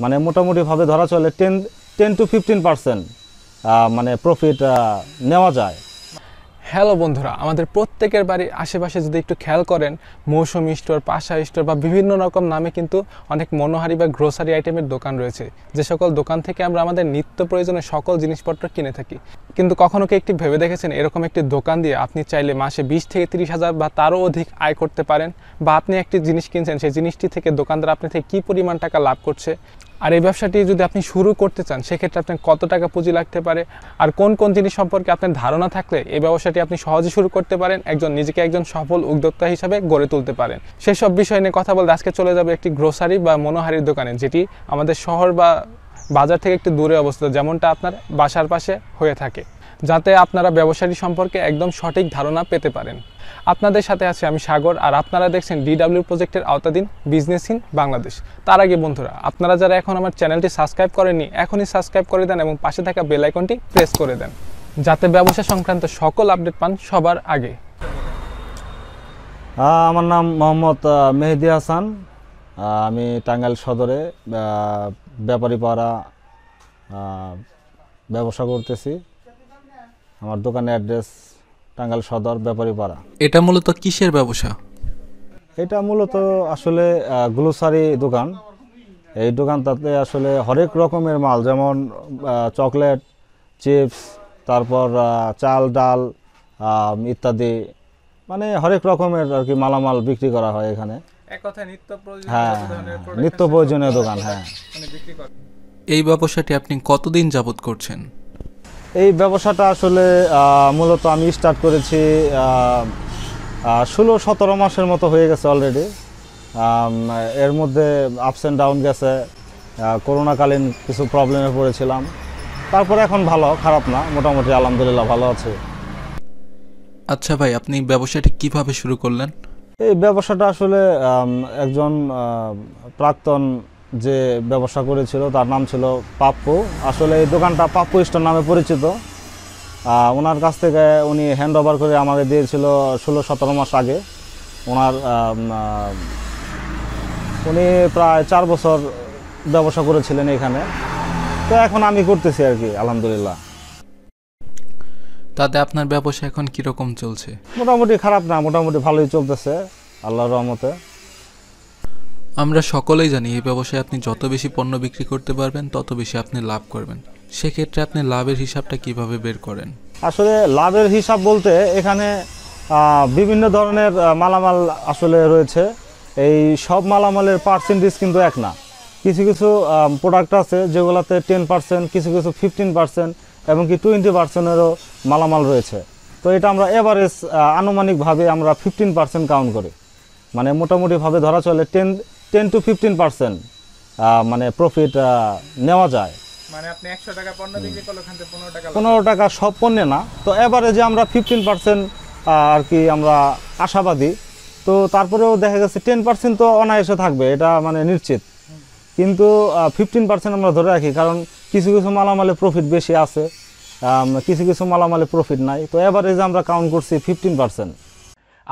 মানে মোটামুটিভাবে ধরা চলে 10 to 15% মানে প্রফিট নেওয়া যায়। হ্যালো বন্ধুরা, আমাদের প্রত্যেকের বাড়ির আশেপাশে যদি একটু খেয়াল করেন, মৌসুমী স্টোর, পাশা স্টোর বা বিভিন্ন রকম নামে কিন্তু অনেক মনোহারি বা গ্রোসারি আইটেমের দোকান রয়েছে, যে সকল দোকান থেকে আমরা আমাদের নিত্য প্রয়োজনীয় সকল জিনিসপত্র কিনে থাকি। কিন্তু কখনো কি একটি ভেবে দেখেছেন এরকম একটি দোকান দিয়ে আপনি চাইলে মাসে 20 থেকে 30,000 বা তারও অধিক আয় করতে পারেন? বা আপনি একটি জিনিস কিনছেন, সেই জিনিসটি থেকে দোকানদার আপনি থেকে কী পরিমাণ টাকা লাভ করছে? আর এই ব্যবসাটি যদি আপনি শুরু করতে চান, সেক্ষেত্রে আপনার কত টাকা পুঁজি লাগতে পারে, আর কোন কোন জিনিস সম্পর্কে আপনার ধারণা থাকলে এই ব্যবসাটি আপনি সহজে শুরু করতে পারেন, নিজেকে একজন সফল উদ্যোক্তা হিসাবে গড়ে তুলতে পারেন, সেসব বিষয় নিয়ে কথা বলতে আজকে চলে যাবে একটি গ্রোসারি বা মনোহারির দোকানে, যেটি আমাদের শহর বা বাজার থেকে একটু দূরে অবস্থিত, যেমনটা আপনার বাসার পাশে হয়ে থাকে, যাতে আপনারা ব্যবসাটি সম্পর্কে একদম সঠিক ধারণা পেতে পারেন। আপনাদের সাথে আছি আমি সাগর, আর আপনারা দেখছেন DW প্রজেক্টের আওতাধীন বিজনেস ইন বাংলাদেশ। তার আগে বন্ধুরা, আপনারা যারা এখন আমার চ্যানেলটি সাবস্ক্রাইব করেননি, এখনই সাবস্ক্রাইব করে দেন এবং পাশে থাকা বেল আইকনটি প্রেস করে দেন, যাতে ব্যবসা সংক্রান্ত সকল আপডেট পান সবার আগে। আমার নাম মোহাম্মদ মেহেদি হাসান। আমি টাঙ্গাইল সদরে ব্যাপারীপাড়া ব্যবসা করতেছি। আমার দোকানের অ্যাড্রেস টাঙ্গাইল সদর ব্যাপারীপাড়া। এটা মূলত কিসের ব্যবসা? এটা মূলত আসলে গ্রোসারি দোকান। এই দোকানটাতে আসলে হরেক রকমের মাল, যেমন চকলেট, চিপস, তারপর চাল, ডাল ইত্যাদি, মানে হরেক রকমের আর কি মালামাল বিক্রি করা হয় এখানে। হ্যাঁ, নিত্য প্রয়োজনীয় দোকান। হ্যাঁ, এই ব্যবসাটি আপনি কতদিন যাবত করছেন? এই ব্যবসাটা আসলে মূলত আমি স্টার্ট করেছি 16-17 মাসের মতো হয়ে গেছে অলরেডি। এর মধ্যে আপস অ্যান্ড ডাউন গেছে, করোনাকালীন কিছু প্রবলেমে পড়েছিলাম, তারপরে এখন ভালো, খারাপ না, মোটামুটি আলহামদুলিল্লাহ ভালো আছে। আচ্ছা ভাই, আপনি ব্যবসাটি কিভাবে শুরু করলেন? এই ব্যবসাটা আসলে একজন প্রাক্তন যে ব্যবসা করেছিল তার নাম ছিল পাপ্পু। আসলে এই দোকানটা পাপ্পু স্টোর নামে পরিচিত। ওনার কাছ থেকে উনি হ্যান্ড ওভার করে আমাকে দিয়েছিল 16-17 মাস আগে। উনি প্রায় 4 বছর ব্যবসা করেছিলেন এখানে, তো এখন আমি করতেছি আর কি, আলহামদুলিল্লাহ। তাতে আপনার ব্যবসা এখন কিরকম চলছে? মোটামুটি খারাপ না, মোটামুটি ভালোই চলতেছে আল্লাহর রহমতে। আমরা সকলেই জানি এই ব্যবসায় আপনি যত বেশি পণ্য বিক্রি করতে পারবেন তত বেশি আপনি লাভ করবেন। সেক্ষেত্রে আপনি লাভের হিসাবটা কিভাবে বের করেন? আসলে লাভের হিসাব বলতে এখানে বিভিন্ন ধরনের মালামাল আসলে রয়েছে। এই সব মালামালের পার্সেন্টেজ কিন্তু এক না। কিছু কিছু প্রোডাক্ট আছে যেগুলোতে 10%, কিছু কিছু 15% এবং কি 20%-এরও মালামাল রয়েছে। তো এটা আমরা এভারেজ আনুমানিকভাবে আমরা 15% কাউন্ট করি, মানে মোটামুটিভাবে ধরা চলে 10 to 15% মানে প্রফিট নেওয়া যায়। মানে আপনি 100 টাকা পণ্য বিক্রি করলে ওখান থেকে 15 টাকা সব পণ্যে না, তো এভারেজে আমরা 15% আর কি আমরা আশাবাদী। তো তারপরেও দেখা গেছে 10% তো অনায়াসে থাকবে, এটা মানে নিশ্চিত। কিন্তু 15% আমরা ধরে রাখি, কারণ কিছু কিছু মালামালে প্রফিট বেশি আছে, কিছু কিছু মালামালে প্রফিট নাই। তো এভারেজে আমরা কাউন্ট করছি 15%।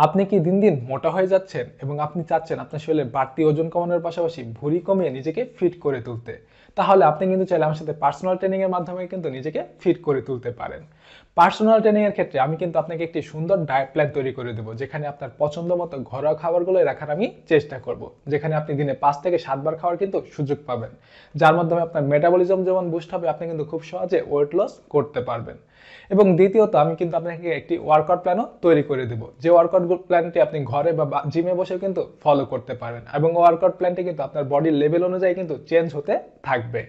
আপনি কি দিন দিন মোটা হয়ে যাচ্ছেন এবং আপনি চাচ্ছেন আপনার শরীরে বাড়তি ওজন কমানোর পাশাপাশি ভুঁড়ি কমিয়ে নিজেকে ফিট করে তুলতে, তাহলে আপনি কিন্তু চাইলে আমার সাথে পার্সোনাল ট্রেনিং এর মাধ্যমে কিন্তু নিজেকে ফিট করে তুলতে পারেন। পার্সোনাল ট্রেনিং এর ক্ষেত্রে আমি কিন্তু আপনাকে একটি সুন্দর ডায়েট প্ল্যান তৈরি করে দেবো, যেখানে আপনার পছন্দ মতো ঘরোয়া খাবারগুলো রাখার আমি চেষ্টা করব, যেখানে আপনি দিনে 5 থেকে 7 বার খাওয়ার কিন্তু সুযোগ পাবেন, যার মাধ্যমে আপনার মেটাবলিজম যেমন বুস্ট হবে, আপনি কিন্তু খুব সহজে ওয়েট লস করতে পারবেন। এবং দ্বিতীয়ত আমি কিন্তু আপনাকে একটি ওয়ার্কআউট প্ল্যানও তৈরি করে দেব, যে ওয়ার্কআউট প্ল্যানটি আপনি ঘরে বা জিমে বসে কিন্তু ফলো করতে পারবেন, এবং ওয়ার্কআউট প্ল্যানটি কিন্তু আপনার বডির লেভেল অনুযায়ী কিন্তু চেঞ্জ হতে থাকবে।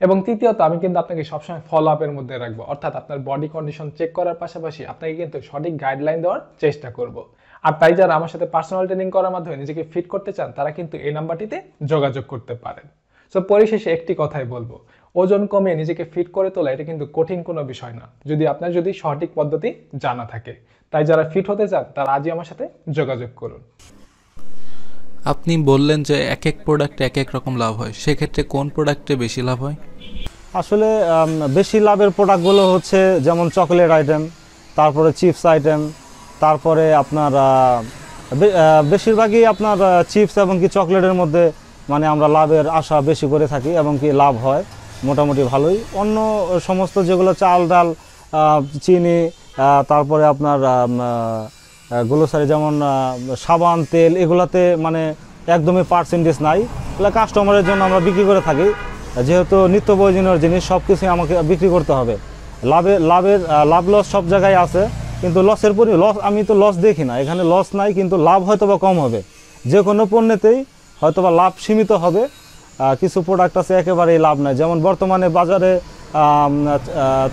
এবং তৃতীয়ত আমি কিন্তু আপনাকে সবসময় ফলো আপের মধ্যে রাখবো, অর্থাৎ আপনার বডি কন্ডিশন চেক করার পাশাপাশি আপনাকে কিন্তু সঠিক গাইডলাইন দেওয়ার চেষ্টা করব। আর তাই যারা আমার সাথে পার্সোনাল ট্রেনিং করার মাধ্যমে নিজেকে ফিট করতে চান, তারা কিন্তু এই নাম্বারটিতে যোগাযোগ করতে পারেন। সো পরিশেষে একটি কথাই বলবো, ওজন কমিয়ে নিজেকে ফিট করে তোলা এটা কিন্তু কঠিন কোনো বিষয় না, যদি সঠিক পদ্ধতি জানা থাকে। তাই যারা ফিট হতে চান তারা আজই আমার সাথে যোগাযোগ করুন। আপনি বললেন যে এক এক প্রোডাক্টে এক এক রকম লাভ হয়, সেক্ষেত্রে কোন প্রোডাক্টে বেশি লাভ হয়? আসলে বেশি লাভের প্রোডাক্টগুলো হচ্ছে যেমন চকলেট আইটেম, তারপরে চিপস আইটেম, তারপরে আপনার বেশিরভাগই আপনার চিপস এবং কি চকলেটের মধ্যে মানে আমরা লাভের আশা বেশি করে থাকি এবং কি লাভ হয় মোটামুটি ভালোই। অন্য সমস্ত যেগুলো চাল ডাল চিনি তারপরে আপনার গ্লোসারি যেমন সাবান তেল এগুলাতে মানে একদমই পার্সেন্টেজ নাই, এগুলো কাস্টমারের জন্য আমরা বিক্রি করে থাকি। যেহেতু নিত্য প্রয়োজনীয় জিনিস সব কিছুই আমাকে বিক্রি করতে হবে। লাভ লস সব জায়গায় আছে, কিন্তু লসের পরি লস আমি তো লস দেখি না, এখানে লস নাই কিন্তু লাভ হয়তো বা কম হবে। যে কোনো পণ্যতেই হয়তো বা লাভ সীমিত হবে, কিছু প্রোডাক্ট আছে একেবারেই লাভ নাই। যেমন বর্তমানে বাজারে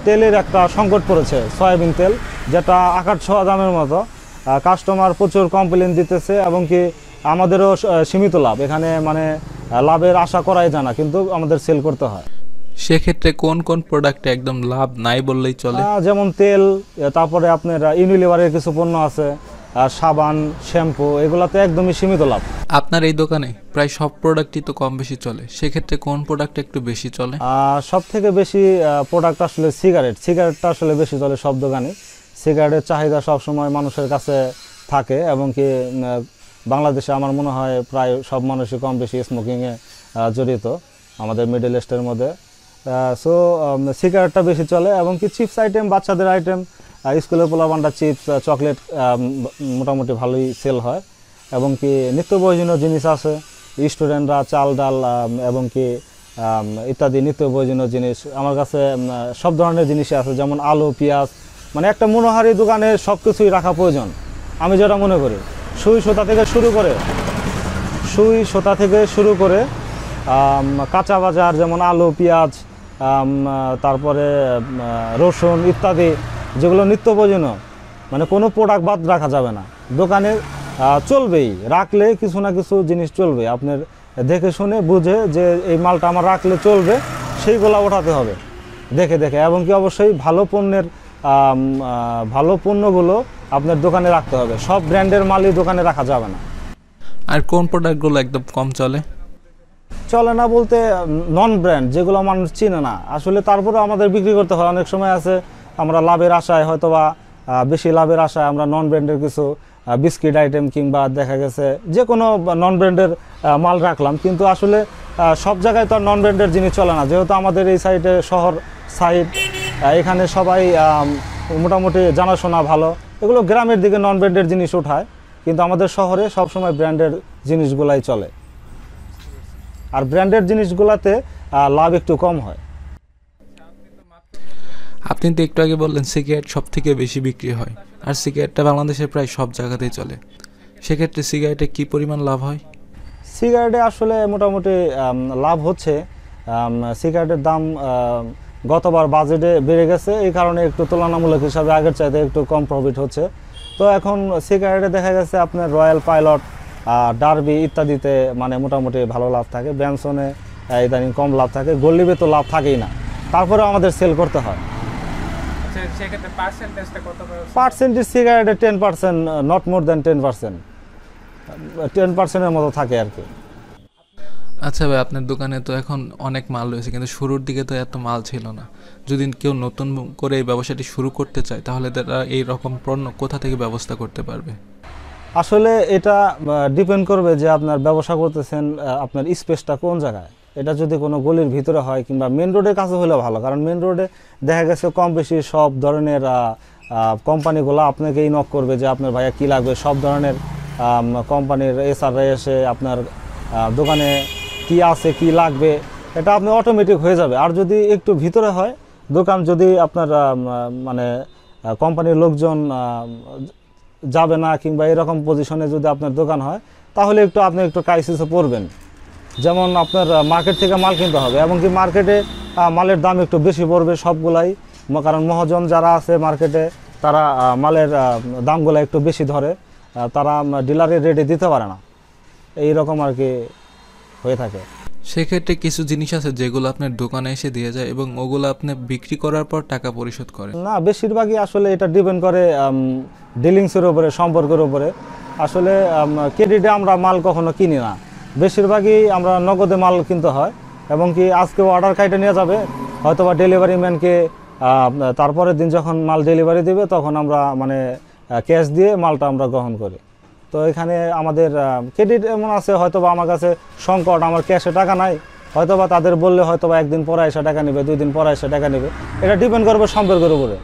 তেলের একটা সংকট পড়েছে, সয়াবিন তেল, যেটা আকাশ ছোঁয়া দামের মতো। কাস্টমার প্রচুর কমপ্লেন দিতেছে এবং কি আমাদেরও সীমিত লাভ, এখানে মানে লাভের আশা করাই যায় না, কিন্তু আমাদের সেল করতে হয়। সেক্ষেত্রে কোন কোন প্রোডাক্টে একদম লাভ নাই বললেই চলে? যেমন তেল, তারপরে আপনার ইউনিলিভারের কিছু পণ্য আছে, সাবান শ্যাম্পু, এগুলাতে একদমই সীমিত লাভ। আপনার এই দোকানে প্রায় সব প্রোডাক্টই তো কম বেশি চলে, সেক্ষেত্রে কোন প্রোডাক্ট একটু বেশি চলে? সব থেকে বেশি প্রোডাক্ট আসলে সিগারেটটা আসলে বেশি চলে সব দোকানে। সিগারেটের চাহিদা সবসময় মানুষের কাছে থাকে এবং কি বাংলাদেশে আমার মনে হয় প্রায় সব মানুষই কম বেশি স্মোকিংয়ে জড়িত আমাদের মিডল ইস্টের মধ্যে। সো সিগারেটটা বেশি চলে এবং কি চিপস আইটেম, বাচ্চাদের আইটেম, স্কুলের পোলাপানটা চিপস চকলেট মোটামুটি ভালোই সেল হয়। এবং কি নিত্য প্রয়োজনীয় জিনিস আছে, স্টুডেন্টরা চাল ডাল এবং কি ইত্যাদি নিত্য প্রয়োজনীয় জিনিস আমার কাছে সব ধরনের জিনিসই আছে, যেমন আলু পেঁয়াজ। মানে একটা মনোহারি দোকানে সব কিছুই রাখা প্রয়োজন আমি যেটা মনে করি। সুই সুতা থেকে শুরু করে কাঁচা বাজার যেমন আলু পেঁয়াজ, তারপরে রসুন ইত্যাদি যেগুলো নিত্য প্রয়োজনীয়, মানে কোনো প্রোডাক্ট বাদ রাখা যাবে না। দোকানে চলবেই, রাখলে কিছু না কিছু জিনিস চলবে, আপনার দেখে শুনে বুঝে যে এই মালটা আমার রাখলে চলবে সেইগুলো ওঠাতে হবে দেখে এবং কি অবশ্যই ভালো পণ্যগুলো আপনার দোকানে রাখতে হবে। সব ব্র্যান্ডের মালই দোকানে রাখা যাবে না। আর কোন প্রোডাক্টগুলো একদম কম চলে না বলতে নন ব্র্যান্ড যেগুলো মানুষ চিনে না আসলে, তারপরে আমাদের বিক্রি করতে হয়। অনেক সময় আছে আমরা লাভের আশায় হয়তোবা বেশি লাভের আশায় আমরা নন ব্র্যান্ডের কিছু বিস্কিট আইটেম কিংবা দেখা গেছে যে কোনো নন ব্র্যান্ডের মাল রাখলাম, কিন্তু আসলে সব জায়গায় তো আর নন ব্র্যান্ডের জিনিস চলে না। যেহেতু আমাদের এই সাইডে শহর সাইড, এখানে সবাই মোটামুটি জানাশোনা ভালো, এগুলো গ্রামের দিকে নন ব্র্যান্ডের জিনিস ওঠায়, কিন্তু আমাদের শহরে সবসময় ব্র্যান্ডের জিনিসগুলাই চলে। আর ব্র্যান্ডের জিনিসগুলোতে লাভ একটু কম হয়। আপনি তো একটু আগে বললেন সিগারেট সব থেকে বেশি বিক্রি হয়, আর সিগারেটটা বাংলাদেশের প্রায় সব জায়গাতেই চলে, সেক্ষেত্রে সিগারেটে কি পরিমাণ লাভ হয়? সিগারেটে আসলে মোটামুটি লাভ হচ্ছে। সিগারেটের দাম গতবার বাজেটে বেড়ে গেছে, এই কারণে একটু তুলনামূলক হিসাবে আগের চাইতে একটু কম প্রফিট হচ্ছে। তো এখন সিগারেটে দেখা গেছে আপনার রয়্যাল পাইলট, ডার্বি ইত্যাদিতে মানে মোটামুটি ভালো লাভ থাকে। ব্যানসনে ইদানিং কম লাভ থাকে, গোল্ডিবে তো লাভ থাকেই না, তারপরে আমাদের সেল করতে হয়। পার্সেন্টেজ সিগারেটে 10%, নট মোর দ্যান 10%-এর মতো থাকে আর কি। আচ্ছা ভাই, আপনার দোকানে তো এখন অনেক মাল রয়েছে, কিন্তু শুরুর দিকে তো এত মাল ছিল না। যদি কেউ নতুন করে এই ব্যবসাটি শুরু করতে চায় তাহলে তারা এই রকম পণ্য কোথা থেকে ব্যবস্থা করতে পারবে? আসলে এটা ডিপেন্ড করবে যে আপনার ব্যবসা করতেছেন আপনার স্পেসটা কোন জায়গায়। এটা যদি কোনো গলির ভিতরে হয় কিংবা মেন রোডের কাছে হলে ভালো, কারণ মেন রোডে দেখা গেছে কম বেশি সব ধরনের কোম্পানিগুলো আপনাকেই নক করবে যে আপনার ভাইয়া কী লাগবে। সব ধরনের কোম্পানির এসআররা এসে আপনার দোকানে কি আছে কি লাগবে এটা আপনি অটোমেটিক হয়ে যাবে। আর যদি একটু ভিতরে হয় দোকান, যদি আপনার মানে কোম্পানির লোকজন যাবে না কিংবা এরকম পজিশনে যদি আপনার দোকান হয় তাহলে আপনি একটু ক্রাইসিসে পড়বেন। যেমন আপনার মার্কেট থেকে মাল কিনতে হবে এবং কি মার্কেটে মালের দাম একটু বেশি পড়বে সবগুলাই, কারণ মহাজন যারা আছে মার্কেটে তারা মালের দামগুলো একটু বেশি ধরে, তারা ডিলারের রেটে দিতে পারে না, এই রকম আর কি হয়ে থাকে। সেক্ষেত্রে কিছু জিনিস আছে যেগুলো আপনার দোকানে এসে দিয়ে যায় এবং ওগুলো আপনি বিক্রি করার পর টাকা পরিশোধ করেন? না, বেশিরভাগই আসলে এটা ডিপেন্ড করে ডিলিংসের উপরে, সম্পর্কের উপরে। আসলে ক্রেডিটে আমরা মাল কখনো কিনি না, বেশিরভাগই আমরা নগদে মাল কিনতে হয় এবং কি আজকে অর্ডার কাইটে নিয়ে যাবে হয়তোবা ডেলিভারি ম্যানকে, তারপরের দিন যখন মাল ডেলিভারি দেবে তখন আমরা মানে ক্যাশ দিয়ে মালটা আমরা গ্রহণ করি। তো এখানে আমাদের ক্রেডিট এমন আছে, হয়তো বা আমার কাছে সংকট, আমার ক্যাশে টাকা নাই, হয়তো বা তাদের বললে হয়তো বা একদিন পরে এসে টাকা নেবে, 2 দিন পরে এসে টাকা নেবে, এটা ডিপেন্ড করবে সম্পর্কের উপরে।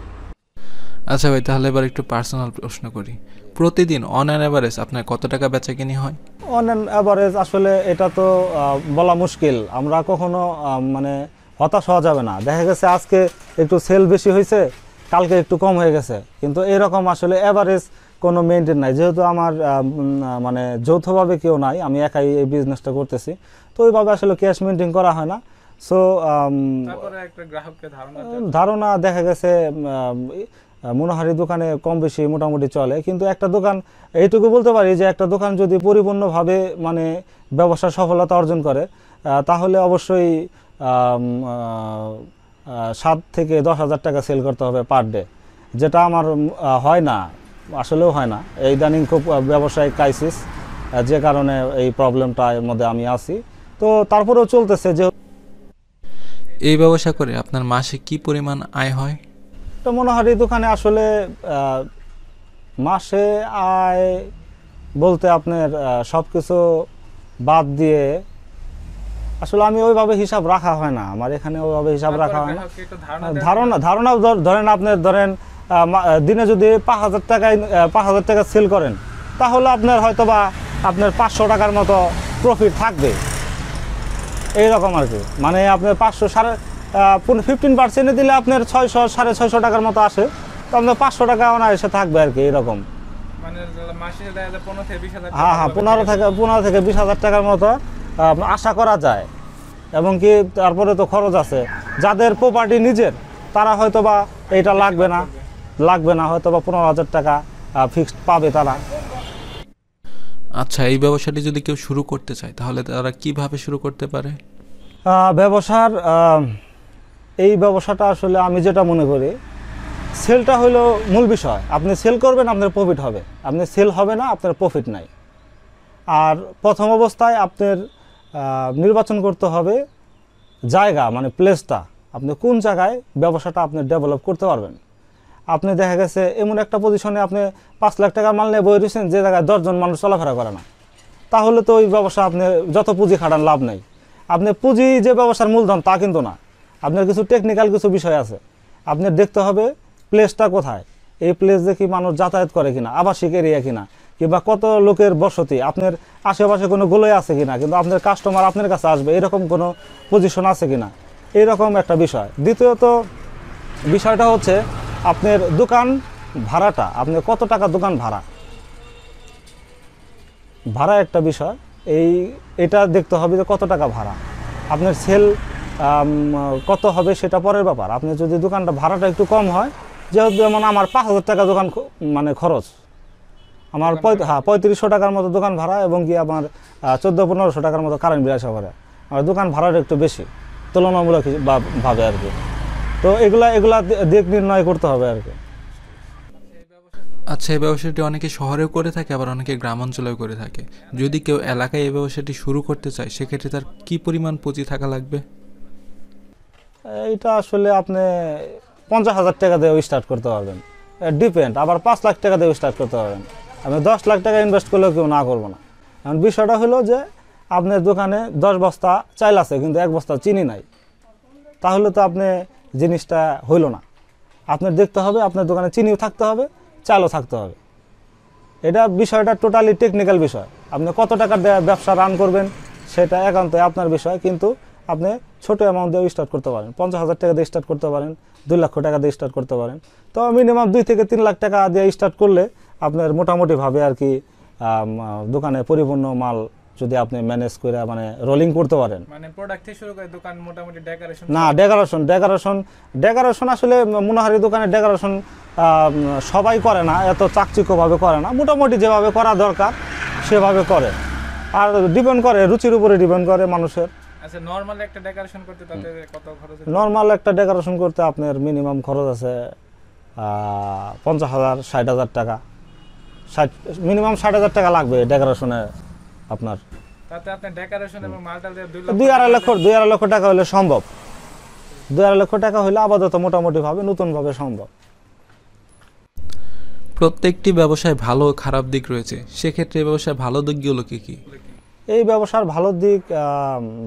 আচ্ছা ভাই, তাহলে এবার একটু পার্সোনাল প্রশ্ন করি। প্রতিদিন অন অ্যান অ্যাভারেজ আপনার কত টাকা বেচাকেনি হয়? অন অ্যান অ্যাভারেজ আসলে এটা তো বলা মুশকিল। আমরা কখনো মানে হতাশ হওয়া যাবে না। দেখা গেছে আজকে একটু সেল বেশি হয়েছে, কালকে একটু কম হয়ে গেছে, কিন্তু এরকম আসলে অ্যাভারেজ কোনো মেনটেন নাই। যেহেতু আমার মানে যৌথভাবে কেউ নাই, আমি একাই এই বিজনেসটা করতেছি, তো ওইভাবে আসলে ক্যাশ মেনটেন করা হয় না। সো ধারণা দেখা গেছে মনোহারি দোকানে কম বেশি মোটামুটি চলে, কিন্তু একটা দোকান এইটুকু বলতে পারি যে একটা দোকান যদি পরিপূর্ণভাবে মানে ব্যবসার সফলতা অর্জন করে তাহলে অবশ্যই 7 থেকে 10 হাজার টাকা সেল করতে হবে পার ডে, যেটা আমার হয় না, আসলেও হয় না। এই ইদানিং খুব ব্যবসায়িক ক্রাইসিস, যে কারণে এই প্রবলেমটার মধ্যে আমি আছি। তো তারপরেও চলতেছে। যে এই ব্যবসা করে আপনার মাসে কি পরিমাণ আয় হয়? তো মনোহারি দোকানে আসলে মাসে আয় বলতে আপনার সব কিছু বাদ দিয়ে আসলে আমি ওইভাবে হিসাব রাখা হয় না, আমার এখানে ওইভাবে হিসাব রাখা হয় না। ধারণা ধরেন আপনার দিনে যদি 5,000 টাকা সেল করেন, তাহলে আপনার হয়তো বা আপনার 500 টাকার মতো প্রফিট থাকবে, এইরকম আর কি। মানে আপনার 15% দিলে আপনার 600 650 টাকার মতো আসে, তো আপনার 500 টাকা অনায়াসে থাকবে আর কি, এরকম। হ্যাঁ, 15 থেকে 20,000 টাকার মতো আশা করা যায়। এবং কি তারপরে তো খরচ আছে। যাদের প্রপার্টি নিজের, তারা হয়তো বা এইটা লাগবে না, হয়তো বা 15,000 টাকা ফিক্সড পাবে তারা। আচ্ছা, এই ব্যবসাটি যদি কেউ শুরু করতে চায় তাহলে তারা কিভাবে শুরু করতে পারে? এই ব্যবসাটা আসলে আমি যেটা মনে করি, সেলটা হলো মূল বিষয়। আপনি সেল করবেন, আপনার প্রফিট হবে। আপনি সেল হবে না, আপনার প্রফিট নাই। আর প্রথম অবস্থায় আপনার নির্বাচন করতে হবে জায়গা, মানে প্লেসটা, আপনি কোন জায়গায় ব্যবসাটা আপনি ডেভেলপ করতে পারবেন। আপনি দেখা গেছে এমন একটা পজিশনে আপনি 5 লাখ টাকার মাল নিয়ে বই রয়েছেন, যে জায়গায় 10 জন মানুষ চলাফেরা করে না, তাহলে তো ওই ব্যবসা আপনি যত পুঁজি খাটান লাভ নেই। আপনি পুঁজি যে ব্যবসার মূলধন তা কিন্তু না, আপনার কিছু টেকনিক্যাল কিছু বিষয় আছে। আপনার দেখতে হবে প্লেসটা কোথায়, এই প্লেস দেখি মানুষ যাতায়াত করে কিনা, আবাসিক এরিয়া কিনা, কিংবা কত লোকের বসতি, আপনার আশেপাশে কোনো গোলই আছে কিনা, কিন্তু আপনার কাস্টমার আপনার কাছে আসবে এরকম কোনো পজিশন আছে কিনা, এইরকম একটা বিষয়। দ্বিতীয়ত বিষয়টা হচ্ছে আপনার দোকান ভাড়াটা, আপনি কত টাকা দোকান ভাড়া একটা বিষয়। এটা দেখতে হবে যে কত টাকা ভাড়া, আপনার সেল কত হবে সেটা পরের ব্যাপার। আপনি যদি দোকানটা ভাড়াটা একটু কম হয়, যেহেতু যেমন আমার 5,000 টাকা দোকান মানে খরচ, আমার 3500 টাকার মতো দোকান ভাড়া, এবং কি আমার 1400-1500 টাকার মতো কারেন্ট বিল আসা করে। আমার দোকান ভাড়াটা একটু বেশি তুলনামূলক ভাবে আর কি। তো এগুলা দিক নির্ণয় করতে হবে আর কি। আচ্ছা, এই ব্যবসাটি অনেকে শহরেও করে থাকে, আবার অনেকে গ্রাম অঞ্চলেও করে থাকে। যদি কেউ এলাকায় এই ব্যবসাটি শুরু করতে চায়, সেক্ষেত্রে তার কি পরিমাণ পুঁজি থাকা লাগবে? এইটা আসলে আপনি 50,000 টাকা দিয়ে স্টার্ট করতে পারবেন, ডিপেন্ড। আবার 5 লাখ টাকা দিয়ে স্টার্ট করতে পারবেন। আপনি 10 লাখ টাকা ইনভেস্ট করলেও কেউ না করবো না। কারণ বিষয়টা হলো যে আপনার দোকানে 10 বস্তা চাল আছে, কিন্তু 1 বস্তা চিনি নাই, তাহলে তো আপনি জিনিসটা হইল না। আপনার দেখতে হবে আপনার দোকানে চিনিও থাকতে হবে, চালও থাকতে হবে। এটা বিষয়টা টোটালি টেকনিক্যাল বিষয়। আপনি কত টাকার ব্যবসা রান করবেন সেটা একান্তই আপনার বিষয়, কিন্তু আপনি ছোট অ্যামাউন্ট দিয়ে স্টার্ট করতে পারেন। 50,000 টাকা দিয়ে স্টার্ট করতে পারেন, 2 লক্ষ টাকা দিয়ে স্টার্ট করতে পারেন। তো মিনিমাম 2 থেকে 3 লাখ টাকা দিয়ে স্টার্ট করলে আপনার মোটামুটিভাবে আর কি দোকানে পরিপূর্ণ মাল যদি আপনি ম্যানেজ করে মানে রোলিং করতে পারেন। মানে প্রোডাক্ট থেকে শুরু করে দোকান মোটামুটি ডেকোরেশন। না, ডেকোরেশন আসলে মনোহারি দোকানে ডেকোরেশন সবাই করে না, এত চাকচিক্যভাবে করে না। মোটামুটি যেভাবে করা দরকার সেভাবে করে। আর ডিপেন্ড করে, রুচির উপরে ডিপেন্ড করে মানুষের। আচ্ছা, নরমাল একটা ডেকোরেশন করতে তাতে কত খরচ? নরমাল একটা ডেকোরেশন করতে আপনার মিনিমাম খরচ আছে 50,000 60,000 টাকা। মিনিমাম 60,000 টাকা লাগবে ডেকোরেশনে আপনার। তাতে আপনি ডেকোরেশন এবং মালটাল দিয়ে 2-2.5 লক্ষ টাকা হলে সম্ভব। 2-2.5 লক্ষ টাকা হলে আপাতত মোটামুটি ভাবে নতুন ভাবে সম্ভব। প্রত্যেকটি ব্যবসায় ভালো ও খারাপ দিক রয়েছে, সেক্ষেত্রে এই ব্যবসায় ভালো দিকগুলো কি কি? এই ব্যবসার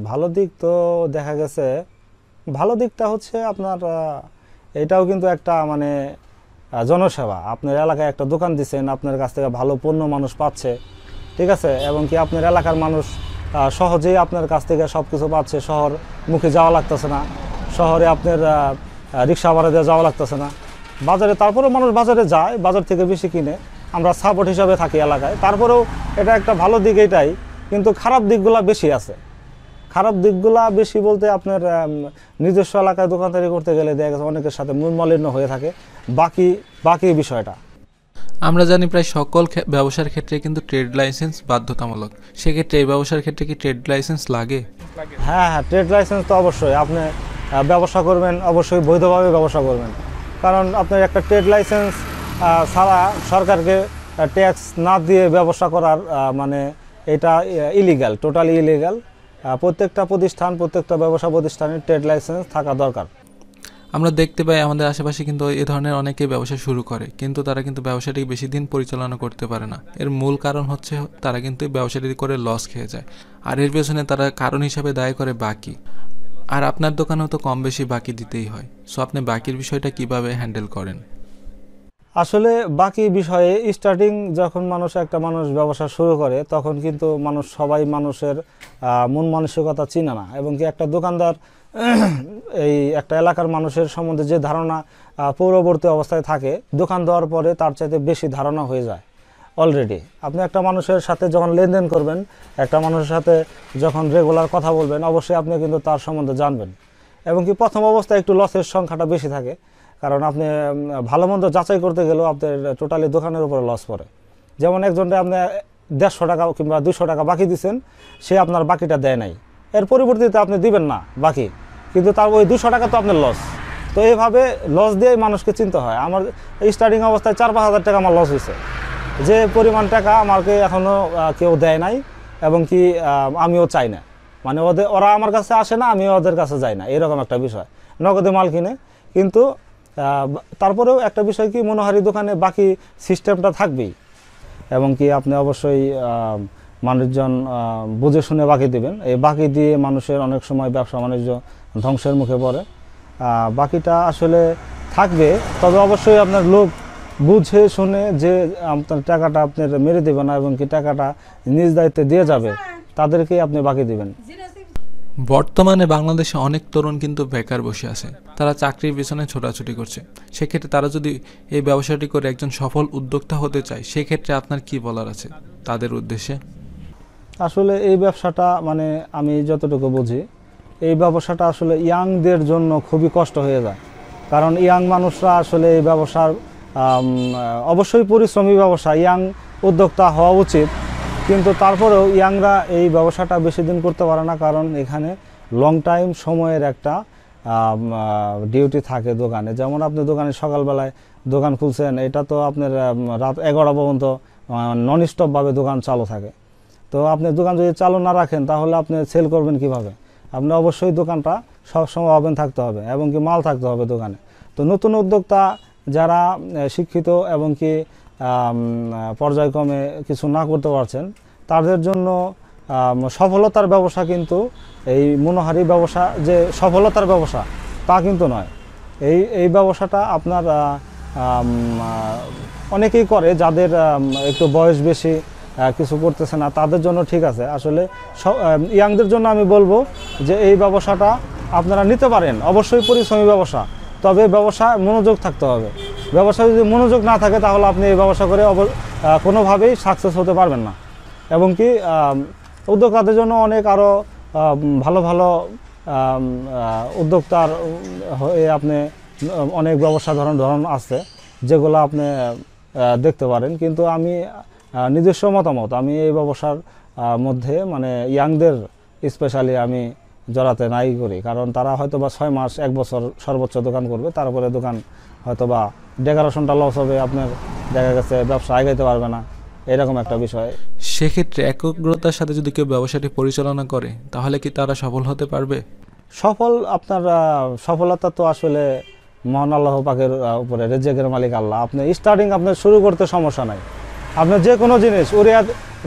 ভালো দিক তো দেখা গেছে, ভালো দিকটা হচ্ছে আপনার এটাও কিন্তু একটা মানে জনসেবা। আপনার এলাকায় একটা দোকান দিচ্ছেন, আপনার কাছ থেকে ভালো পণ্য মানুষ পাচ্ছে, ঠিক আছে, এবং কি আপনার এলাকার মানুষ সহজেই আপনার কাছ থেকে সব কিছু পাচ্ছে। শহর মুখে যাওয়া লাগতেছে না, শহরে আপনার রিক্সা ভাড়া দিয়ে যাওয়া লাগতেছে না। বাজারে তারপরেও মানুষ বাজারে যায়, বাজার থেকে বেশি কিনে, আমরা সাপোর্ট হিসাবে থাকি এলাকায়। তারপরেও এটা একটা ভালো দিক এটাই, কিন্তু খারাপ দিকগুলা বেশি আছে। খারাপ দিকগুলা বেশি বলতে আপনার নিজস্ব এলাকায় দোকানদারি করতে গেলে দেখা গেছে অনেকের সাথে মনোমালিন্য হয়ে থাকে। বাকি বিষয়টা আমরা জানি প্রায় সকল ব্যবসার ক্ষেত্রে কিন্তু ট্রেড লাইসেন্স বাধ্যতামূলক, সেক্ষেত্রে এই ব্যবসার ক্ষেত্রে কি ট্রেড লাইসেন্স লাগে? হ্যাঁ, ট্রেড লাইসেন্স তো অবশ্যই। আপনি ব্যবসা করবেন, অবশ্যই বৈধভাবে ব্যবসা করবেন, কারণ আপনার একটা ট্রেড লাইসেন্স ছাড়া সরকারকে ট্যাক্স না দিয়ে ব্যবসা করার মানে এটা ইলিগাল, টোটালি ইলিগাল। প্রত্যেকটা ব্যবসা প্রতিষ্ঠানের ট্রেড লাইসেন্স থাকা দরকার। আমরা দেখতে পাই আমাদের আশেপাশে কিন্তু এ ধরনের অনেকে ব্যবসা শুরু করে, কিন্তু তারা কিন্তু ব্যবসাটি বেশি দিন পরিচালনা করতে পারে না। এর মূল কারণ হচ্ছে তারা কিন্তু ব্যবসাটি করে লস খেয়ে যায়, আর এর পেছনে তারা কারণ হিসাবে দায়ী করে বাকি। আর আপনার দোকানেও তো কম বেশি বাকি দিতেই হয়, সো আপনি বাকির বিষয়টা কিভাবে হ্যান্ডেল করেন? আসলে বাকি বিষয়ে স্টার্টিং যখন একটা মানুষ ব্যবসা শুরু করে, তখন কিন্তু সবাই মানুষের মন মানসিকতা চিনে না, এবং কি একটা দোকানদার এই একটা এলাকার মানুষের সম্বন্ধে যে ধারণা পূর্ববর্তী অবস্থায় থাকে, দোকান দেওয়ার পরে তার চাইতে বেশি ধারণা হয়ে যায় অলরেডি। আপনি একটা মানুষের সাথে যখন লেনদেন করবেন, একটা মানুষের সাথে যখন রেগুলার কথা বলবেন, অবশ্যই আপনি কিন্তু তার সম্বন্ধে জানবেন। এবং কি প্রথম অবস্থায় একটু লসের সংখ্যাটা বেশি থাকে, কারণ আপনি ভালো মন্দ যাচাই করতে গেলেও আপনার টোটালি দোকানের উপরে লস পড়ে। যেমন একজনকে আপনি 150 টাকা কিংবা 200 টাকা বাকি দিচ্ছেন, সে আপনার বাকিটা দেয় নাই, এর পরিবর্তিতে আপনি দিবেন না বাকি, কিন্তু তার ওই 200 টাকা তো আপনার লস। তো এইভাবে লস দিয়েই মানুষকে চিনতে হয়। আমার স্টার্টিং অবস্থায় 4-5 হাজার টাকা আমার লস হয়েছে, যে পরিমাণ টাকা আমাকে এখনও কেউ দেয় নাই, এবং কি আমিও চাই না, মানে ওরা আমার কাছে আসে না, আমিও ওদের কাছে যাই না, এরকম একটা বিষয়। নগদে মাল কিনে, কিন্তু তারপরেও একটা বিষয় কি, মনোহারি দোকানে বাকি সিস্টেমটা থাকবেই, এবং কি আপনি অবশ্যই মানুষজন বুঝে শুনে বাকি দেবেন। এই বাকি দিয়ে মানুষের অনেক সময় ব্যবসা বাণিজ্য ধ্বংসের মুখে পড়ে। বাকিটা আসলে থাকবে, তবে অবশ্যই আপনার লোক বুঝে শুনে যে আপনার টাকাটা আপনার মেরে দেবে না, এবং কি টাকাটা নিজ দায়িত্বে দিয়ে যাবে, তাদেরকেই আপনি বাকি দিবেন। বর্তমানে বাংলাদেশে অনেক তরুণ কিন্তু বেকার বসে আছে, তারা চাকরির পেছনে ছোটাছুটি করছে। সেক্ষেত্রে তারা যদি এই ব্যবসাটি করে একজন সফল উদ্যোক্তা হতে চায়, সেক্ষেত্রে আপনার কি বলার আছে তাদের উদ্দেশ্যে? আসলে এই ব্যবসাটা মানে আমি যতটুকু বুঝি, এই ব্যবসাটা আসলে ইয়াংদের জন্য খুবই কষ্ট হয়ে যায়, কারণ ইয়াং মানুষরা আসলে এই ব্যবসার অবশ্যই পরিশ্রমী ব্যবসা, ইয়াং উদ্যোক্তা হওয়া উচিত, কিন্তু তারপরেও ইয়াংরা এই ব্যবসাটা বেশি দিন করতে পারে না, কারণ এখানে লং টাইম সময়ের একটা ডিউটি থাকে দোকানে। যেমন আপনি দোকানে সকালবেলায় দোকান খুলছেন, এটা তো আপনার রাত 11টা পর্যন্ত নন স্টপভাবে দোকান চালু থাকে। তো আপনি দোকান যদি চালু না রাখেন, তাহলে আপনি সেল করবেন কিভাবে? আপনি অবশ্যই দোকানটা সবসময় ওপেন থাকতে হবে, এবং কি মাল থাকতে হবে দোকানে। তো নতুন উদ্যোক্তা যারা শিক্ষিত এবং কি পর্যায়ক্রমে কিছু না করতে পারছেন, তাদের জন্য সফলতার ব্যবসা কিন্তু এই মনোহারি ব্যবসা যে সফলতার ব্যবসা তা কিন্তু নয়। এই ব্যবসাটা আপনার অনেকেই করে, যাদের একটু বয়স বেশি, কিছু করতেছে না, তাদের জন্য ঠিক আছে। আসলে ইয়াংদের জন্য আমি বলবো যে এই ব্যবসাটা আপনারা নিতে পারেন, অবশ্যই পরিশ্রমী ব্যবসা, তবে ব্যবসায় মনোযোগ থাকতে হবে। ব্যবসায় যদি মনোযোগ না থাকে, তাহলে আপনি এই ব্যবসা করে কোনোভাবেই সাকসেস হতে পারবেন না। এবং কি উদ্যোক্তাদের জন্য অনেক আরও ভালো ভালো উদ্যোক্তার হয়ে আপনি অনেক ব্যবসা ধরন আছে, যেগুলো আপনি দেখতে পারেন। কিন্তু আমি নিজস্ব মতামত, আমি এই ব্যবসার মধ্যে মানে ইয়াংদের স্পেশালি আমি জড়াতে নাই করি, কারণ তারা হয়তো বা 6 মাস 1 বছর সর্বোচ্চ দোকান করবে, তারপরে দোকান হয়তো বা ডেকোরেশনটা লস হবে, আপনার দেখা গেছে ব্যবসা আগাইতে পারবে না, এরকম একটা বিষয়। সেক্ষেত্রে একাগ্রতার সাথে যদি কেউ ব্যবসাটি পরিচালনা করে, তাহলে কি তারা সফল হতে পারবে? আপনার সফলতা তো আসলে মহান আল্লাহ পাকের উপরে, রেজেকের মালিক আল্লাহ। আপনি স্টার্টিং আপনার শুরু করতে সমস্যা নাই। আপনার যে কোনো জিনিস উড়িয়া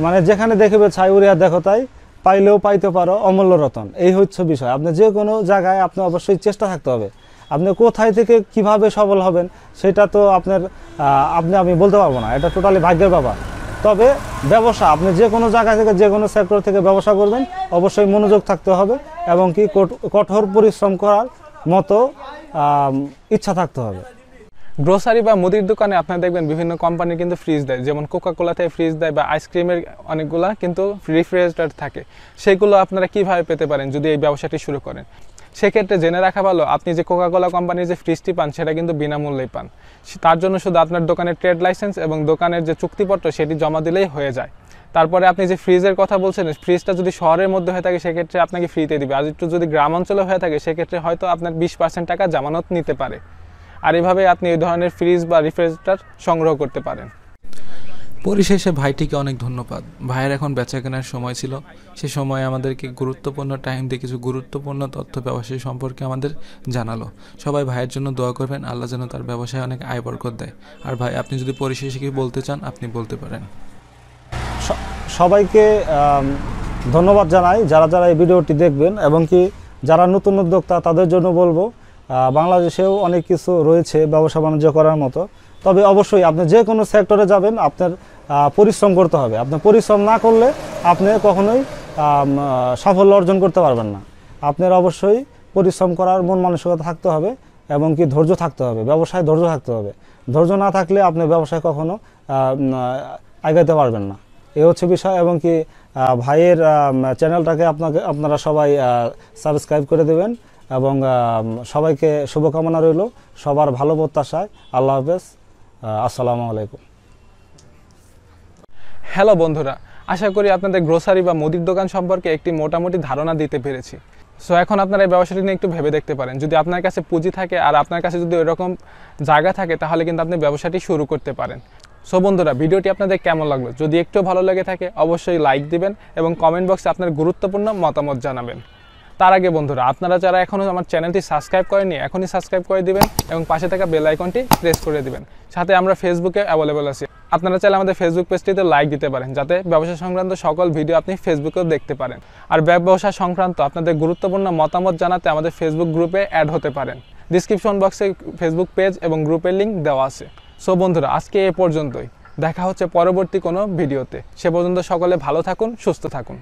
মানে যেখানে দেখবে ছাই উড়িয়া দেখো তাই, পাইলেও পাইতে পারো অমূল্য রতন, এই হচ্ছে বিষয়। আপনি যে কোনো জায়গায় আপনি অবশ্যই চেষ্টা থাকতে হবে। আপনি কোথায় থেকে কিভাবে সফল হবেন সেটা তো আপনার আমি বলতে পারবো না, এটা টোটালি ভাগ্যের ব্যাপার। তবে ব্যবসা আপনি যে কোনো জায়গা থেকে যে কোনো সেক্টর থেকে ব্যবসা করবেন, অবশ্যই মনোযোগ থাকতে হবে এবং কি কঠোর পরিশ্রম করার মতো ইচ্ছা থাকতে হবে। গ্রোসারি বা মুদির দোকানে আপনারা দেখবেন বিভিন্ন কোম্পানির কিন্তু ফ্রিজ দেয়, যেমন কোকা-কোলা থেকে ফ্রিজ দেয় বা আইসক্রিমের অনেকগুলা কিন্তু রেফ্রিজারেটর থাকে। সেগুলো আপনারা কিভাবে পেতে পারেন যদি এই ব্যবসাটি শুরু করেন? সেক্ষেত্রে জেনে রাখা ভালো, আপনি যে কোকা-কোলা কোম্পানির যে ফ্রিজটি পান সেটা কিন্তু বিনামূল্যেই পান। তার জন্য শুধু আপনার দোকানের ট্রেড লাইসেন্স এবং দোকানের যে চুক্তিপত্র সেটি জমা দিলেই হয়ে যায়। তারপরে আপনি যে ফ্রিজের কথা বলছেন, ফ্রিজটা যদি শহরের মধ্যে হয়ে থাকে সেক্ষেত্রে আপনাকে ফ্রিতে দিবে, আর একটু যদি গ্রাম অঞ্চলে হয়ে থাকে সেক্ষেত্রে হয়তো আপনার 20% টাকা জামানত নিতে পারে। আর এভাবে আপনি এই ধরনের ফ্রিজ বা রেফ্রিজারেটর সংগ্রহ করতে পারেন। পরিশেষে ভাইটিকে অনেক ধন্যবাদ। ভাইয়ের এখন বেচা কেনার সময় ছিল, সে সময় আমাদেরকে গুরুত্বপূর্ণ টাইম দিয়ে কিছু গুরুত্বপূর্ণ তথ্য ব্যবসায়ী সম্পর্কে আমাদের জানালো। সবাই ভাইয়ের জন্য দোয়া করবেন, আল্লাহ যেন তার ব্যবসায় অনেক আয় বরকত দেয়। আর ভাই, আপনি যদি পরিশেষে কি বলতে চান আপনি বলতে পারেন। সবাইকে ধন্যবাদ জানাই যারা যারা এই ভিডিওটি দেখবেন, এবং কি যারা নতুন উদ্যোক্তা তাদের জন্য বলবো, বাংলাদেশেও অনেক কিছু রয়েছে ব্যবসা বাণিজ্য করার মতো। তবে অবশ্যই আপনি যে কোনো সেক্টরে যাবেন আপনার পরিশ্রম করতে হবে। আপনি পরিশ্রম না করলে আপনি কখনোই সাফল্য অর্জন করতে পারবেন না। আপনার অবশ্যই পরিশ্রম করার মন মানসিকতা থাকতে হবে এবং কি ধৈর্য থাকতে হবে, ব্যবসায় ধৈর্য থাকতে হবে। ধৈর্য না থাকলে আপনি ব্যবসায় কখনো আগাইতে পারবেন না, এই হচ্ছে বিষয়। এবং কি ভাইয়ের চ্যানেলটাকে আপনারা সবাই সাবস্ক্রাইব করে দেবেন এবং সবাইকে শুভকামনা রইল, সবার ভালো প্রত্যাশায়। আল্লাহ হাফেজ, আসসালামু আলাইকুম। হ্যালো বন্ধুরা, আশা করি আপনাদের গ্রোসারি বা মুদির দোকান সম্পর্কে একটি মোটামুটি ধারণা দিতে পেরেছি। সো এখন আপনারা এই ব্যবসাটি নিয়ে একটু ভেবে দেখতে পারেন। যদি আপনার কাছে পুঁজি থাকে আর আপনার কাছে যদি ওইরকম জায়গা থাকে তাহলে কিন্তু আপনি ব্যবসাটি শুরু করতে পারেন। সো বন্ধুরা, ভিডিওটি আপনাদের কেমন লাগলো? যদি একটু ভালো লেগে থাকে অবশ্যই লাইক দিবেন এবং কমেন্ট বক্সে আপনার গুরুত্বপূর্ণ মতামত জানাবেন। তার আগে বন্ধুরা, আপনারা যারা এখনও আমার চ্যানেলটি সাবস্ক্রাইব করেননি এখনই সাবস্ক্রাইব করে দিবেন এবং পাশে থাকা বেল আইকনটি প্রেস করে দিবেন। সাথে আমরা ফেসবুকে অ্যাভেলেবল আছি, আপনারা চাইলে আমাদের ফেসবুক পেজটিতে লাইক দিতে পারেন যাতে ব্যবসা সংক্রান্ত সকল ভিডিও আপনি ফেসবুকেও দেখতে পারেন। আর ব্যবসা সংক্রান্ত আপনাদের গুরুত্বপূর্ণ মতামত জানাতে আমাদের ফেসবুক গ্রুপে অ্যাড হতে পারেন। ডিসক্রিপশন বক্সে ফেসবুক পেজ এবং গ্রুপের লিঙ্ক দেওয়া আছে। সো বন্ধুরা, আজকে এ পর্যন্তই। দেখা হচ্ছে পরবর্তী কোনো ভিডিওতে। সে পর্যন্ত সকলে ভালো থাকুন, সুস্থ থাকুন।